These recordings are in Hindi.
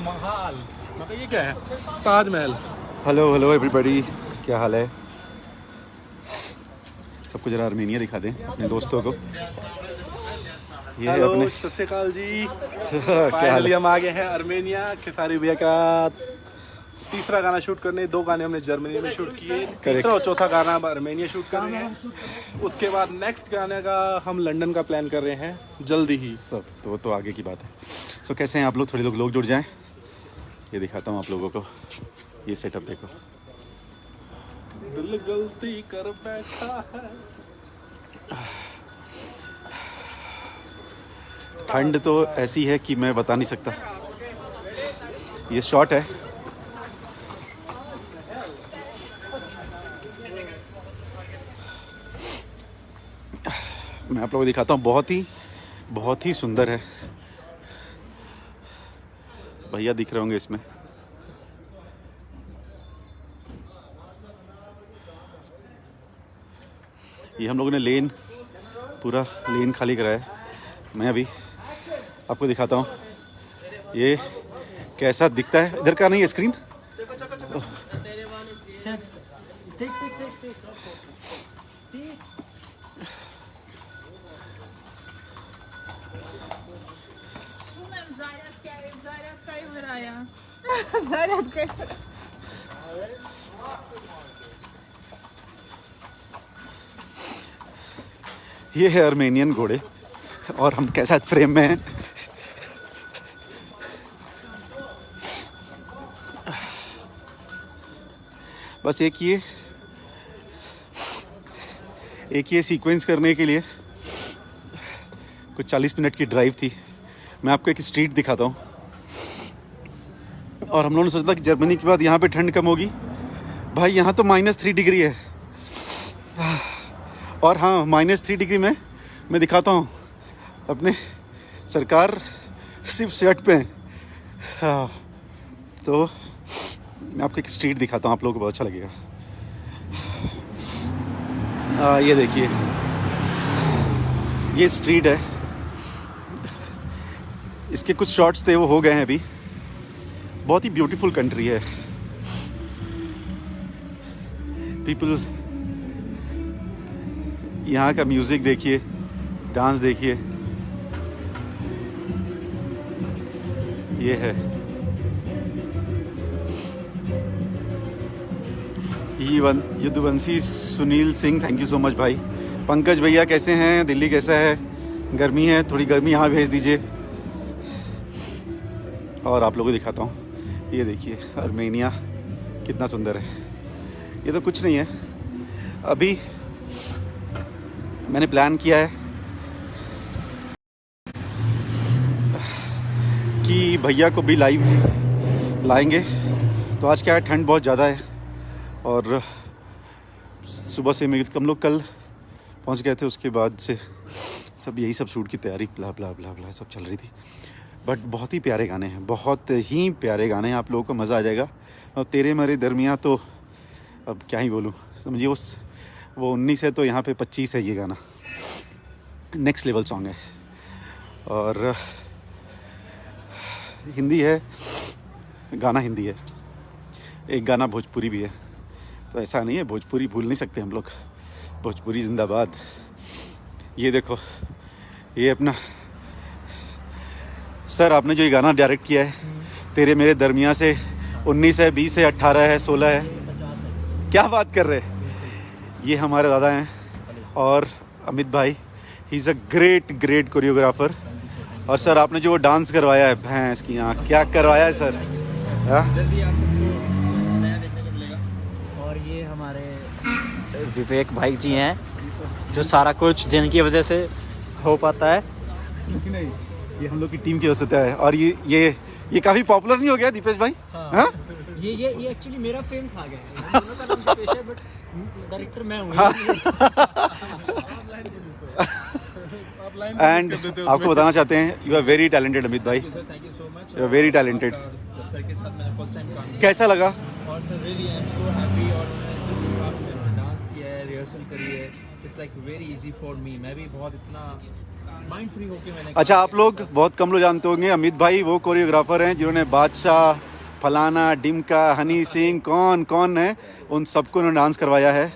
महल मतलब ये क्या है? ताजमहल। हेलो हेलो एवरीबॉडी, क्या हाल है? सबको जरा आर्मेनिया दिखा दें अपने दोस्तों को। ये है हेलो अपने सत श्री अकाल जी। क्या हाल फाइनली है? हम आ गए हैं आर्मेनिया खेसारी भैया का तीसरा गाना शूट करने। 2 गाने हमने जर्मनी में शूट किए, तीसरा और चौथा गाना अब आर्मेनिया शूट कर रहे हैं। उसके बाद नेक्स्ट गाने का हम लंदन का प्लान कर रहे हैं जल्दी ही। सब तो आगे की बात है। सो कैसे हैं आप लोग? थोड़े लोग जुड़ जाएं। ये दिखाता हूँ आप लोगों को, ये सेटअप देखो। दिल गलती कर बैठा है। ठंड तो ऐसी है कि मैं बता नहीं सकता। ये शॉट है, मैं आप लोगों को दिखाता हूँ। बहुत ही सुंदर है। भैया दिख रहे होंगे इसमें। ये हम लोगों ने पूरा लेन खाली कराया है। मैं अभी आपको दिखाता हूँ ये कैसा दिखता है। इधर का नहीं है स्क्रीन। ये है आर्मेनियन घोड़े और हम कैसा फ्रेम में हैं। बस एक ये सीक्वेंस करने के लिए कुछ 40 मिनट की ड्राइव थी। मैं आपको एक स्ट्रीट दिखाता हूँ। और हम लोगों ने सोचा कि जर्मनी के बाद यहाँ पे ठंड कम होगी। भाई यहाँ तो -3 डिग्री है। और हाँ, -3 डिग्री में मैं दिखाता हूँ अपने सरकार सिर्फ शर्ट पे हैं। हाँ, तो मैं आपको एक स्ट्रीट दिखाता हूँ, आप लोगों को बहुत अच्छा लगेगा। ये देखिए, ये स्ट्रीट है। इसके कुछ शॉट्स थे, वो हो गए हैं अभी। बहुत ही ब्यूटीफुल कंट्री है। पीपल, यहाँ का म्यूज़िक देखिए, डांस देखिए। ये है Yudhvanshi Sunil Singh, thank you so much भाई। पंकज भैया कैसे हैं? दिल्ली कैसा है? गर्मी है, थोड़ी गर्मी यहाँ भेज दीजिए। और आप लोगों को दिखाता हूँ, ये देखिए आर्मेनिया कितना सुंदर है। ये तो कुछ नहीं है। अभी मैंने प्लान किया है कि भैया को भी लाइव लाएंगे। तो आज क्या है, ठंड बहुत ज़्यादा है और सुबह से हम लोग कल पहुंच गए थे। उसके बाद से यही सब शूट की तैयारी ब्ला ब्ला ब्ला ब्ला सब चल रही थी। बट बहुत ही प्यारे गाने हैं, बहुत ही प्यारे गाने हैं। आप लोगों को मज़ा आ जाएगा। और तेरे मेरे दरमियाँ तो अब क्या ही बोलूँ, समझिए वो 19 है तो यहाँ पे 25 है। ये गाना नेक्स्ट लेवल सॉन्ग है। और हिंदी है, गाना हिंदी है, एक गाना भोजपुरी भी है। तो ऐसा नहीं है, भोजपुरी भूल नहीं सकते हम लोग। भोजपुरी जिंदाबाद। ये देखो, ये अपना सर, आपने जो ये गाना डायरेक्ट किया है, तेरे मेरे दरमियाँ से 19 है, 20 है, 18 है, 16 है, क्या बात कर रहे हैं? ये हमारे दादा हैं और अमित भाई, ही इज़ अ ग्रेट कोरियोग्राफर। और सर, आपने जो डांस करवाया है भैंस की आँख, क्या करवाया है सर? जल्दी आप सबको नया देखने को मिलेगा। और ये हमारे विवेक भाई जी हैं, जो सारा कुछ जिनकी वजह से हो पाता है। नहीं, ये हम लोग की टीम की वजह से है। और ये काफ़ी पॉपुलर नहीं हो गया दीपेश भाई? हाँ? ये एक्चुअली मेरा फेम खा गया है। दोनों का नाम दीपेश है, बट डायरेक्टर मैं हूँ। एंड आपको बताना चाहते हैं, you are very talented Amit भाई। Thank you so much. You are very talented. Sir के साथ मैंने फर्स्ट टाइम काम किया। कैसा लगा? और sir really I am so happy. और मैंने जिस हिसाब से डांस किया है, रिहर्सल करी है, it's like very easy for me. मैं भी बहुत इतना माइंड फ्री होके मैंने अच्छा, आप लोग बहुत कम लोग जानते होंगे, अमित भाई वो कोरियोग्राफर हैं जिन्होंने बादशाह, फलाना, डिमका, हनी सिंह, कौन कौन है, उन सबको उन्होंने डांस करवाया है।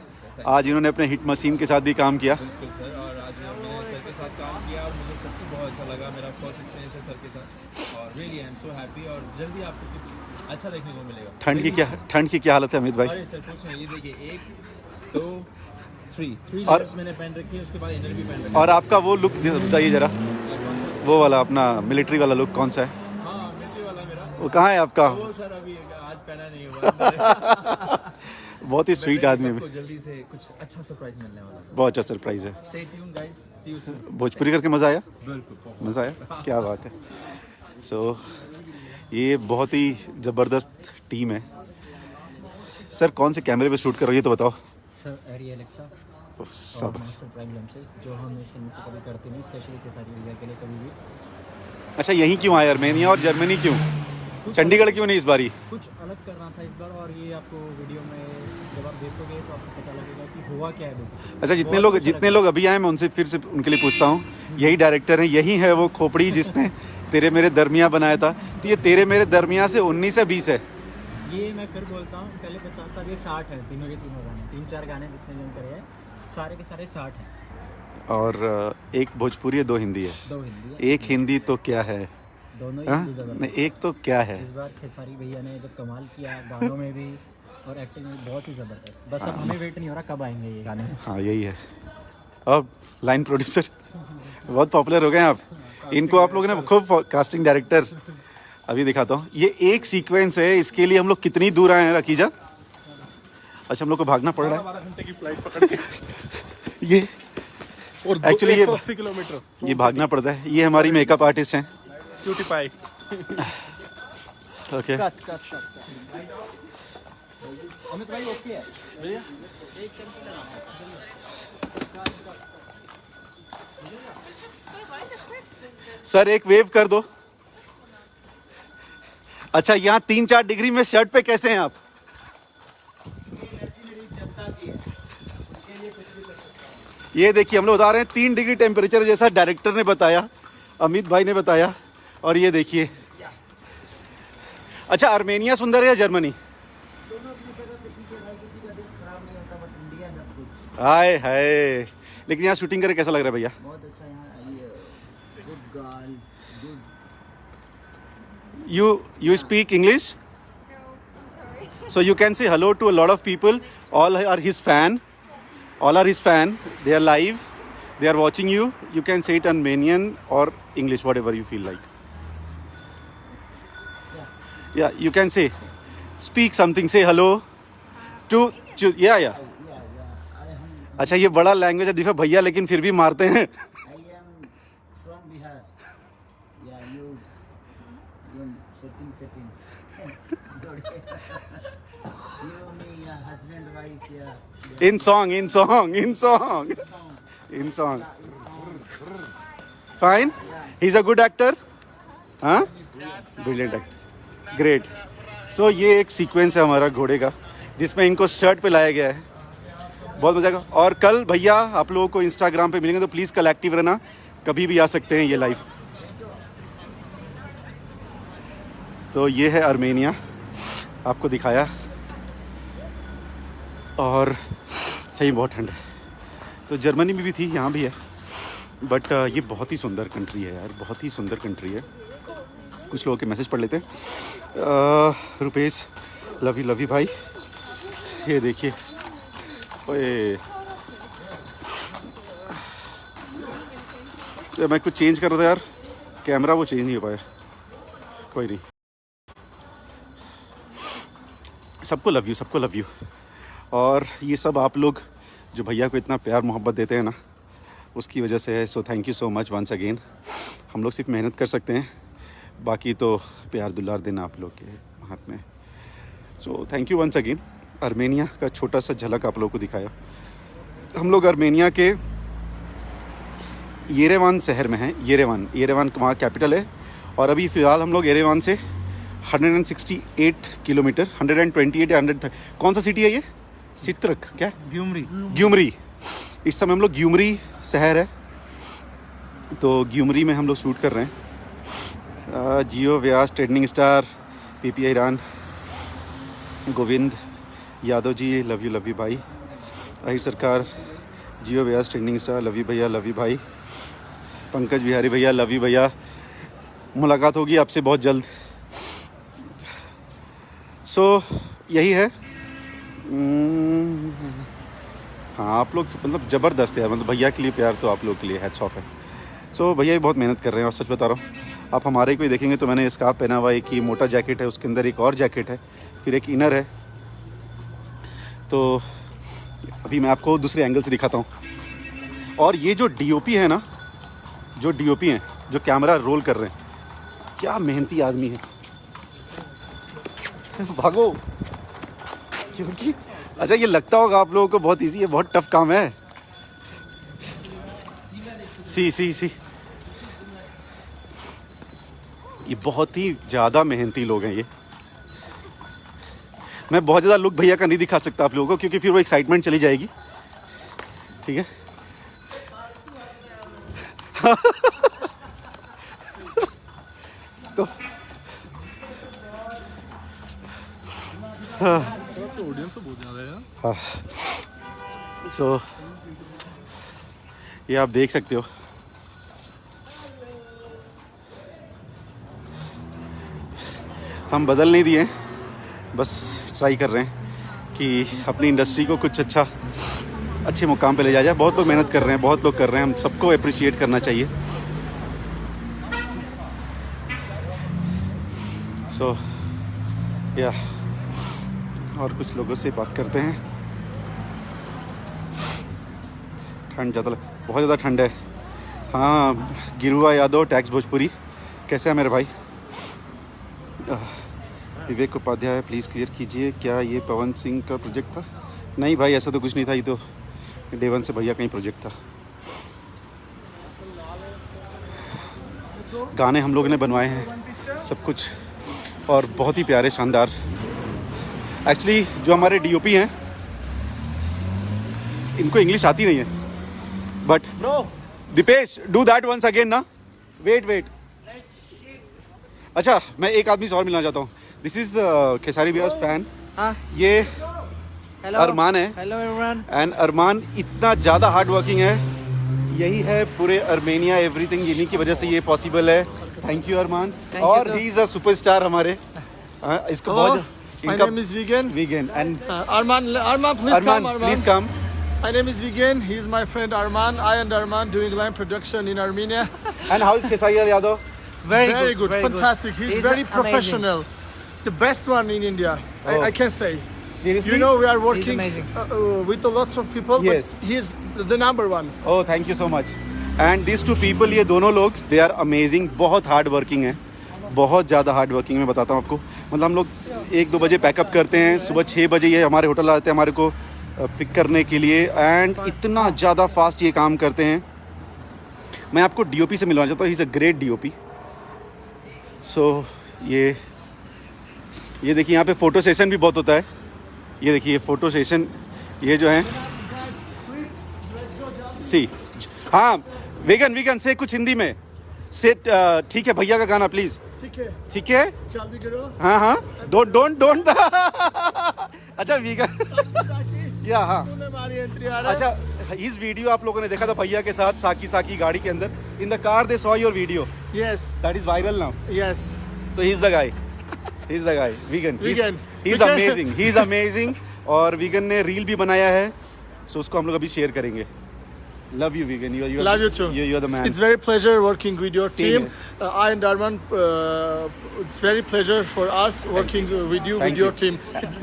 आज इन्होंने अपने हिट मशीन के साथ भी काम किया। बिल्कुल सर, और आज मैंने सर के साथ काम किया और मुझे सच्ची बहुत अच्छा लगा। मेरा फर्स्ट एक्सपीरियंस है सर के साथ और really I am so happy. और जल्दी आपको कुछ अच्छा देखने को मिलेगा। ठंड की क्या हालत है अमित भाई? अरे सर कुछ नहीं, ये देखिए 1 2 3 और- लेयर्स मैंने पहन रखी है, उसके बाद इनर भी पहन रखी और आपका वो लुक बताइए ज़रा, है। कौन सा? वो वाला अपना मिलिट्री वाला लुक कौन सा है? हाँ मिलिट्री वाला मेरा, वो कहाँ है आपका? वो सर अभी आज पहना नहीं हुआ। बहुत ही स्वीट आदमी है, सबको जल्दी से कुछ अच्छा सरप्राइज मिलने वाला है। बहुत अच्छा सरप्राइज है। Stay tune guys, see you soon. Bhojpuri करके मज़ा आया? बिल्कुल मज़ा आया, क्या बात है। सो ये बहुत ही ज़बरदस्त टीम है। सर कौन से कैमरे पे शूट कर रही है तो बताओ। सर एरी एलेक्सा सब और मास्टर प्राइम लेंसेज जो हम इससे नीचे कभी करते नहीं, स्पेशली के सारी इंडिया के लिए कभी भी। अच्छा, यहीं क्यों आए? आर्मेनिया और जर्मनी क्यों? चंडीगढ़ क्यों नहीं इस बारी? कुछ अलग करना था इस बार, और ये आपको वीडियो में जब आप देखोगे तो आपको पता लगेगा कि हुआ क्या है बेसिकली। अच्छा, जितने लोग अभी आए मैं उनसे फिर से उनके लिए पूछता हूँ। यही डायरेक्टर हैं, यही है वो खोपड़ी जिसने तेरे मेरे दरमिया बनाया था। तो ये तेरे मेरे दरमिया से 19 से 20 है। ये मैं फिर बोलता हूँ, पहले 50 था, ये 60 है। तीनों के तीनों गाने, 3-4 गाने जितने जन करे हैं सारे के सारे 60 हैं। और एक भोजपुरी है, 2 हिंदी है। 2 हिंदी है, एक हिंदी तो क्या है, दोनों ही हाँ? हिंदी जबरदस्त। नहीं, एक तो क्या है। इस बार खेसारी भैया ने जब कमाल किया गानों में भी और एक्टिंग में, बहुत ही ज़बरदस्त। बस अब हमें वेट नहीं हो रहा कब आएंगे ये गाने। हाँ यही है। अब लाइन प्रोड्यूसर बहुत पॉपुलर हो गए हैं आप। इनको आप लोगों ने खूब कास्टिंग डायरेक्टर। अभी दिखाता हूँ, ये एक सीक्वेंस है, इसके लिए हम लोग कितनी दूर आए हैं रकीजा? अच्छा, हम लोग को भागना पड़ रहा 12 घंटे की फ्लाइट पकड़ के है। ये और Actually ये- 180 किलोमीटर ये भागना पड़ता है। ये हमारी मेकअप आर्टिस्ट हैं। Cutie pie. ओके, अमित भाई ओके है भैया? सर एक वेव कर दो। अच्छा, यहाँ 3-4 डिग्री में शर्ट पे कैसे हैं आप? ये देखिए, हम लोग बता रहे हैं 3 डिग्री टेम्परेचर जैसा डायरेक्टर ने बताया, अमित भाई ने बताया। और ये देखिए, अच्छा आर्मेनिया सुंदर है या जर्मनी? हाय हाय, लेकिन यहाँ शूटिंग करे कैसा लग रहा है भैया? बहुत अच्छा यहाँ good girl good. You speak English? So you can say hello to a lot of people. All are his fan. All are his fan. They are live. They are watching you. You can say it Armenian or English, whatever you feel like. Yeah, you can say. Speak something. Say hello to yeah. अच्छा, ये बड़ा लैंग्वेज है दिखा भैया, लेकिन फिर भी मारते हैं। I am from Bihar. Yeah, you shooting fitting. You me, yeah, husband, wife, yeah. In song. Fine. He's a good actor. हाँ? Brilliant actor. Great. So ये एक सीक्वेंस है हमारा घोड़े का, जिसमें इनको शर्ट पे लाया गया है। बहुत मजा आएगा। और कल भैया आप लोगों को इंस्टाग्राम पे मिलेंगे, तो प्लीज़ कल एक्टिव रहना, कभी भी आ सकते हैं ये लाइव। तो ये है आर्मेनिया, आपको दिखाया। और सही बहुत ठंड है। तो जर्मनी में भी थी, यहाँ भी है, बट ये बहुत ही सुंदर कंट्री है यार, बहुत ही सुंदर कंट्री है। कुछ लोगों के मैसेज पढ़ लेते हैं। रुपेश लव यू भाई। ये देखिए, ओए मैं कुछ चेंज कर रहा था यार, कैमरा वो चेंज नहीं हो पाया। कोई नहीं, सबको लव यू। और ये सब आप लोग जो भैया को इतना प्यार मोहब्बत देते हैं ना, उसकी वजह से है। So thank you so much once again. हम लोग सिर्फ मेहनत कर सकते हैं, बाकी तो प्यार दुलार देना आप लोग के हाथ में। So thank you once again. Armenia का छोटा सा झलक आप लोगों को दिखाया। हम लोग आर्मेनिया के येरेवान शहर में हैं। येरेवान वहाँ कैपिटल है। और अभी फ़िलहाल हम लोग येरेवान से 168 किलोमीटर, 128 या 130, कौन सा सिटी है ये? सित्रक क्या? ग्यूमरी। ग्यूमरी। इस समय हम लोग ग्यूमरी शहर है, तो ग्यूमरी में हम लोग शूट कर रहे हैं। Jio Vyas, trending star, PPI Iran, Govind Yadav ji, love you भाई। Ahir Sarkar, Jio Vyas, trending star, love you भैया, लव यू भाई। पंकज बिहारी भैया, लव यू भैया। मुलाकात होगी आपसे बहुत जल्द। सो यही है। हाँ, आप लोग मतलब ज़बरदस्त है, मतलब भैया के लिए प्यार तो आप लोग के लिए हैट्स ऑफ है। सो भैया भी बहुत मेहनत कर रहे हैं, और सच बता रहा हूँ, आप हमारे को ही देखेंगे तो मैंने स्कार्फ पहना हुआ है, एक ही मोटा जैकेट है, उसके अंदर एक और जैकेट है, फिर एक इनर है। तो अभी मैं आपको दूसरे एंगल से दिखाता हूँ। और ये जो डीओपी है ना, जो डीओपी हैं, जो कैमरा रोल कर रहे हैं, क्या मेहनती आदमी है। भागो, क्योंकि अच्छा ये लगता होगा आप लोगों को बहुत इजी है, बहुत टफ काम है। सी ये बहुत ही ज़्यादा मेहनती लोग हैं ये। मैं बहुत ज़्यादा लुक भैया का नहीं दिखा सकता आप लोगों को, क्योंकि फिर वो एक्साइटमेंट चली जाएगी, ठीक है। तो ऑडियंस तो बहुत ज़्यादा है यार। हाँ, सो ये आप देख सकते हो। हम बदल नहीं दिए, बस ट्राई कर रहे हैं कि अपनी इंडस्ट्री को कुछ अच्छे मुकाम पे ले जाया जाए। बहुत लोग मेहनत कर रहे हैं, बहुत लोग कर रहे हैं, हम सबको अप्रिशिएट करना चाहिए। सो या और कुछ लोगों से बात करते हैं। ठंड बहुत ज़्यादा ठंड है। हाँ, गिरुआ यादव, टैक्स भोजपुरी, कैसे है मेरे भाई? विवेक उपाध्याय, प्लीज़ क्लियर कीजिए, क्या ये पवन सिंह का प्रोजेक्ट था? नहीं भाई, ऐसा तो कुछ नहीं था, ये तो डे 1 से भैया का ही प्रोजेक्ट था। गाने हम लोगों ने बनवाए हैं सब कुछ, और बहुत ही प्यारे, शानदार। एक्चुअली जो हमारे डीओपी हैं, इनको इंग्लिश आती नहीं है, but Deepesh do that once again ना। वेट अच्छा, मैं एक आदमी से और मिलना चाहता हूँ। This is Khesari Vyas fan. ये अरमान है। Hello everyone. एंड अरमान इतना ज़्यादा हार्ड वर्किंग है, यही है पूरे अर्मेनिया, एवरीथिंग इन्हीं की वजह से ये पॉसिबल है। थैंक यू अरमान। और ही इज अ सुपरस्टार हमारे। इसको बहुत My name is Vigen. And Arman, please come. Please come. My name is Vigen. He's my friend Arman. I and Arman doing line production in Armenia. And how is Kesari Yadav? Very good. Fantastic. He's He's very amazing. professional. The best one in India. I can say. Seriously? You know, we are working amazing. with a lot of people, Yes. but he's the number one. Oh, thank you so much. And these two people, ये दोनों लोग, they are amazing. बहुत हार्ड वर्किंग है, बहुत ज़्यादा हार्ड वर्किंग। मैं बताता हूँ आपको, मतलब हम लोग 1-2 बजे पैकअप करते हैं, सुबह 6 बजे ये हमारे होटल आते हैं हमारे को पिक करने के लिए, एंड इतना ज़्यादा फास्ट ये काम करते हैं। मैं आपको डीओपी से मिलवाना चाहता हूँ। He is a great DOP. So ये देखिए, यहाँ पे फ़ोटो सेशन भी बहुत होता है। ये देखिए फ़ोटो सेशन, ये जो है सी। हाँ, वेगन से कुछ हिंदी में से, ठीक है भैया का गाना प्लीज़। ठीक है, जल्दी करो। हाँ, डोंट अच्छा वीगन या हाँ, हमारी एंट्री आ रहा है। अच्छा इस वीडियो आप लोगों ने देखा था भैया के साथ साकी गाड़ी के अंदर, in the car they saw your video. Yes. That is viral now. Yes. So he is the guy vegan. Vegan. He is amazing. और वीगन ने रील भी बनाया है, सो उसको हम लोग अभी शेयर करेंगे। Love you, Vegan. Love you too. You're the man. It's very pleasure working with your Same team. I and Arman, it's very pleasure for us working with you, Thank with your you. team.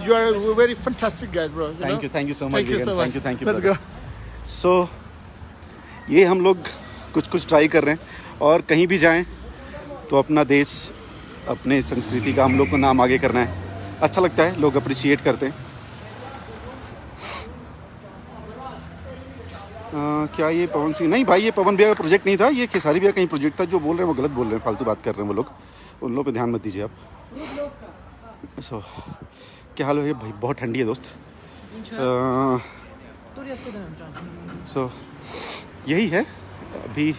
You are very fantastic guys, bro. Thank you so much. Thank you so much. Thank you. Let's brother. go. So ये हम लोग कुछ ट्राई कर रहे हैं, और कहीं भी जाएं तो अपना देश, अपने संस्कृति का हम लोग को नाम आगे करना है। अच्छा लगता है, लोग अप्रिशिएट करते हैं। क्या ये पवन सिंह? नहीं भाई, ये पवन भैया का प्रोजेक्ट नहीं था, ये खेसारी भैया का ही प्रोजेक्ट था। जो बोल रहे हैं वो गलत बोल रहे हैं, फालतू बात कर रहे हैं वो लोग, उन लोगों पे ध्यान मत दीजिए आप। सो क्या हाल है भाई? बहुत ठंडी है दोस्त। सो यही है, अभी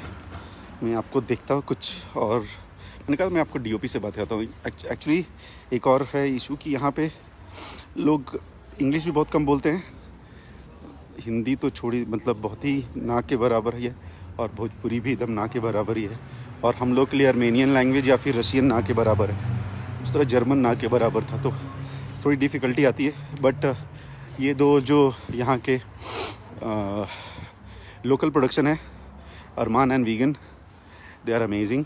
मैं आपको देखता हूँ कुछ, और मैंने कहा मैं आपको डीओपी से बात करता हूँ। एक्चुअली एक और है इशू कि यहाँ पे लोग इंग्लिश भी बहुत कम बोलते हैं, हिंदी तो छोड़ी, मतलब बहुत ही ना के बराबर ही है, और भोजपुरी भी एकदम ना के बराबर ही है, और हम लोग के लिए आर्मेनियन लैंग्वेज या फिर रशियन ना के बराबर है, उस तरह जर्मन ना के बराबर था, तो थोड़ी डिफ़िकल्टी आती है। बट ये दो जो यहाँ के लोकल प्रोडक्शन है, Armaan and Vegan, they are amazing,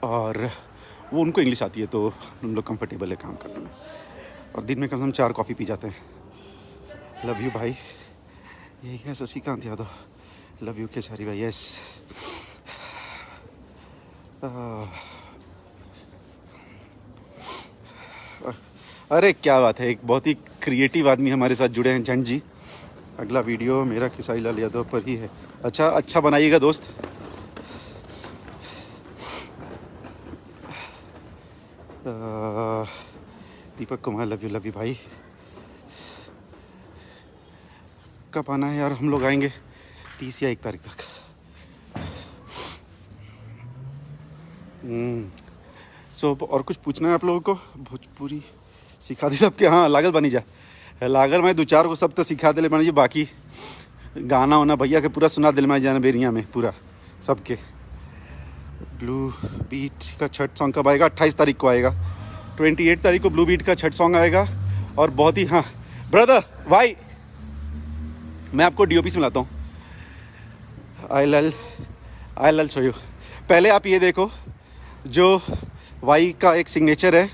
और वो उनको इंग्लिश आती है तो हम लोग कंफर्टेबल है काम करने में, और दिन में कम से कम 4 कॉफ़ी पी जाते हैं। लव यू भाई, यही है शशिकांत यादव, लव यू केसारी भाई, यस। अरे क्या बात है, एक बहुत ही क्रिएटिव आदमी हमारे साथ जुड़े हैं, जंट जी। अगला वीडियो मेरा खेसारी लाल यादव पर ही है। अच्छा बनाइएगा दोस्त। दीपक कुमार, लव यू भाई। कब आना है यार? हम लोग आएंगे 30 या 1 तारीख तक। और कुछ पूछना है आप लोगों को? भोजपुरी सिखा दी सबके? हाँ, लागल बनी जा, लागल मैं 2-4 को सब तो सिखा दिले बनी जी, बाकी गाना होना भैया के पूरा सुना दिल में जाना बेरिया में पूरा सबके। ब्लू बीट का छठ सॉन्ग कब आएगा? 28 तारीख को आएगा, 28 तारीख को ब्लू बीट का छठ सॉन्ग आएगा। और बहुत ही, हाँ ब्रदर भाई, मैं आपको डीओपी से मिलाता हूँ। आई लल शो यू। पहले आप ये देखो, जो वाई का एक सिग्नेचर है।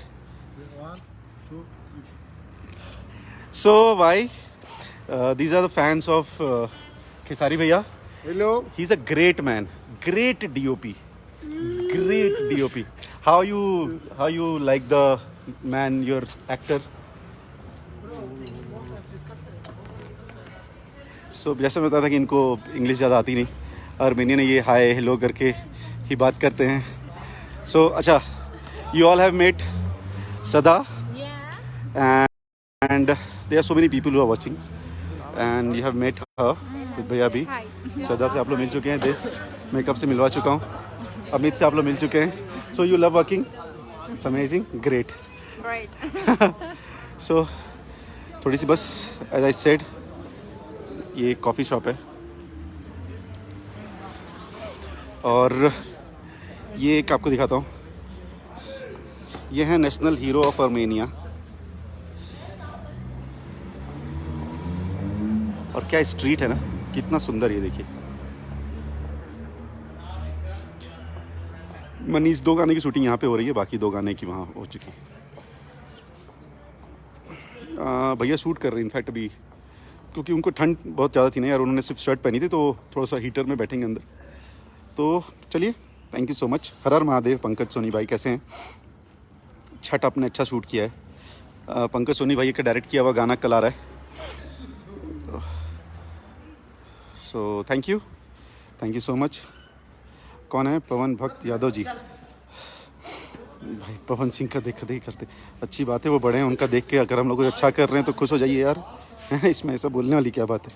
सो Y, these are the fans of Khesari Bhaiya. Hello. He's a great man, great DOP, great DOP. How you like the man, your actor? So जैसे मैं बताया था कि इनको इंग्लिश ज़्यादा आती नहीं, आर्मेनियन ये हाय हेलो करके ही बात करते हैं। So अच्छा, you all have met Sada, and there are so many people who are watching. And you have met her with भैया भी। सदा से आप लोग मिल चुके हैं, देश मेकअप से मिलवा चुका हूँ, अमित से आप लोग मिल चुके हैं। So you love working, it's amazing, great. So थोड़ी सी बस, एज आई सेड, ये कॉफ़ी शॉप है, और ये एक आपको दिखाता हूँ, ये है नेशनल हीरो ऑफ आर्मेनिया। और क्या स्ट्रीट है ना, कितना सुंदर, ये देखिए। मनीष 2 गाने की शूटिंग यहाँ पे हो रही है, बाकी 2 गाने की वहाँ हो चुकी है। भैया शूट कर रहे हैं इनफैक्ट अभी, क्योंकि उनको ठंड बहुत ज़्यादा थी ना यार, उन्होंने सिर्फ शर्ट पहनी थी, तो थोड़ा सा हीटर में बैठेंगे अंदर। तो चलिए, थैंक यू सो मच। हर हर महादेव। पंकज सोनी भाई कैसे हैं? छठ आपने अच्छा शूट किया है। पंकज सोनी भाई का डायरेक्ट किया हुआ गाना कल आ रहा है, so thank you so much. कौन है? पवन भक्त यादव जी। भाई पवन सिंह का देखते ही करते, अच्छी बात है, वो बड़े हैं, उनका देख के अगर हम लोग कुछ अच्छा कर रहे हैं तो खुश हो जाइए यार। इसमें ऐसा बोलने वाली क्या बात है?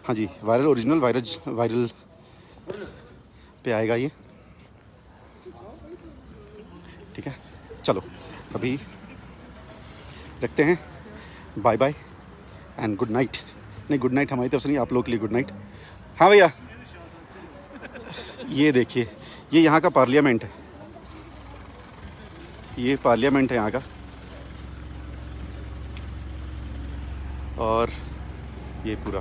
हाँ जी, वायरल ओरिजिनल वायरल पे आएगा ये, ठीक है। चलो अभी रखते हैं, bye bye and good night. नहीं, गुड नाइट हमारी तरफ से नहीं, आप लोगों के लिए गुड नाइट। हाँ भैया, ये देखिए, ये यहाँ का पार्लियामेंट है, ये पार्लियामेंट है यहाँ का, और ये पूरा,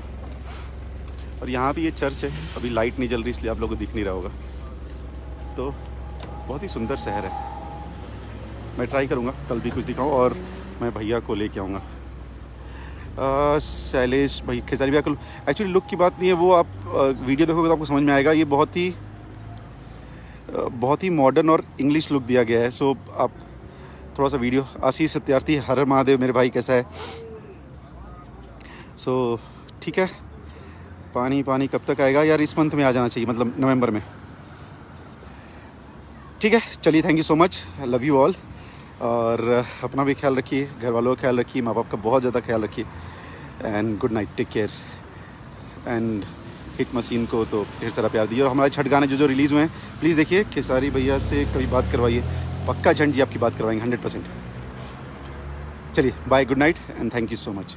और यहाँ भी ये चर्च है। अभी लाइट नहीं जल रही इसलिए आप लोगों को दिख नहीं रहा होगा। तो बहुत ही सुंदर शहर है, मैं ट्राई करूँगा कल भी कुछ दिखाऊँ, और मैं भैया को लेके आऊँगा। शैलेश भाई, खेसारी भैया को एक्चुअली लुक की बात नहीं है, वो आप वीडियो देखोगे तो आपको समझ में आएगा। ये बहुत ही मॉडर्न और इंग्लिश लुक दिया गया है। सो आप थोड़ा सा वीडियो। आशीष सत्यार्थी, हर हर महादेव मेरे भाई, कैसा है? सो ठीक है। पानी कब तक आएगा यार? इस मंथ में आ जाना चाहिए, मतलब नवंबर में। ठीक है, चलिए, thank you so much, love you all, और अपना भी ख्याल रखिए, घर वालों का ख्याल रखिए, माँ बाप का बहुत ज़्यादा ख्याल रखिए, and good night, take care. And hit machine को तो ढेर सारा प्यार दिया। और हमारे छठ गाने जो रिलीज़ हुए हैं प्लीज़ देखिए, खेसारी भैया से कभी बात करवाइए, पक्का झंड जी आपकी बात करवाएंगे 100%। चलिए bye, good night and thank you so much.